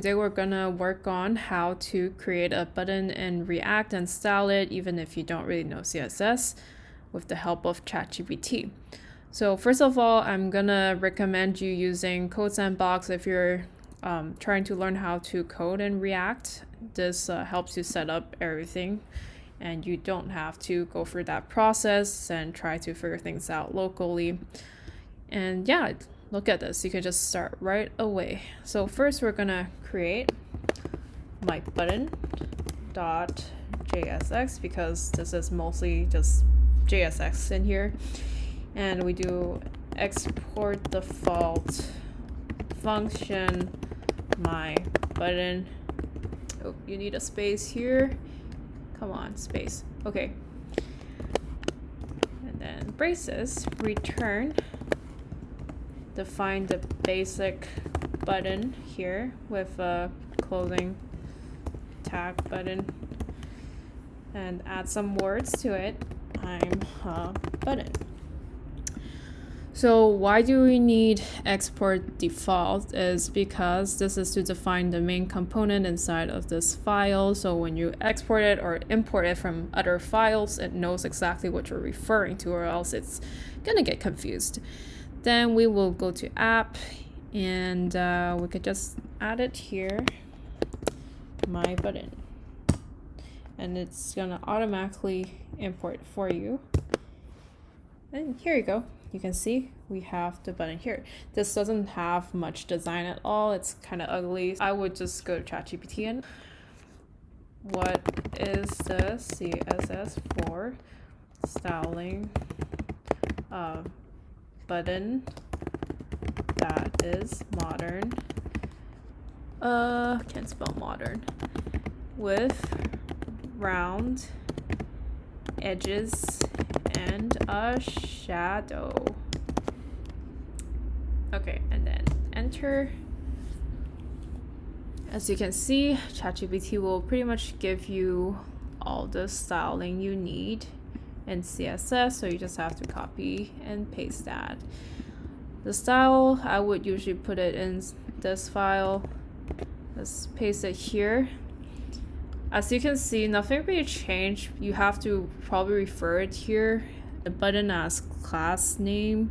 Today we're gonna work on how to create a button in React and style it even if you don't really know CSS with the help of ChatGPT. So first of all, I'm gonna recommend you using Code Sandbox if you're trying to learn how to code in React. This helps you set up everything and you don't have to go through that process and try to figure things out locally. And yeah, look at this. You can just start right away. So first we're gonna create my button.jsx because this is mostly just JSX in here. And we do export default function my button. Oh, you need a space here. Come on, space. Okay. And then braces, return, define the basic button here with a clothing tag button and add some words to it. I'm a button. So why do we need export default is because this is to define the main component inside of this file. So when you export it or import it from other files, it knows exactly what you're referring to, or else it's gonna get confused. Then we will go to app and we could just add it here, my button. And it's gonna automatically import for you. And here you go. You can see we have the button here. This doesn't have much design at all. It's kind of ugly. I would just go to ChatGPT and what is the CSS for styling a button that is modern? Can't spell modern. With round edges and a shadow. Okay, and then enter. As you can see, ChatGPT will pretty much give you all the styling you need in CSS, so you just have to copy and paste that. The style, I would usually put it in this file. Let's paste it here. As you can see, nothing really changed. You have to probably refer it here. The button as class name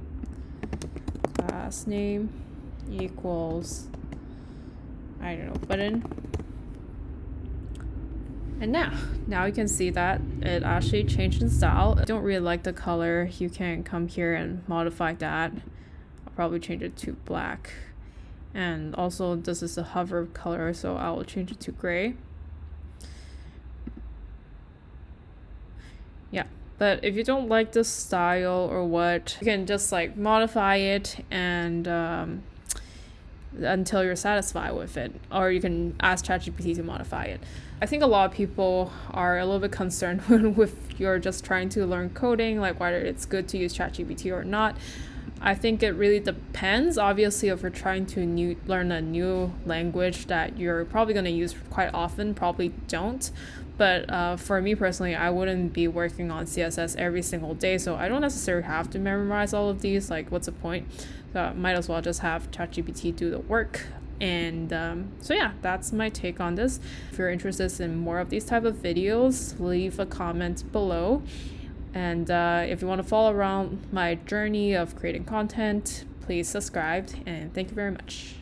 equals, I don't know, button. And now you can see that it actually changed in style. I don't really like the color. You can come here and modify that. I'll probably change it to black. And also this is a hover color, so I will change it to gray. Yeah, but if you don't like the style or what, you can just like modify it and until you're satisfied with it, or you can ask ChatGPT to modify it. I think a lot of people are a little bit concerned with you're just trying to learn coding, like whether it's good to use ChatGPT or not. I think it really depends. Obviously, if you're trying to learn a new language that you're probably going to use quite often, probably don't. But for me personally, I wouldn't be working on CSS every single day, so I don't necessarily have to memorize all of these. Like, what's the point? So I might as well just have ChatGPT do the work. And so yeah, that's my take on this. If you're interested in more of these type of videos, leave a comment below. And if you want to follow around my journey of creating content, please subscribe, and thank you very much.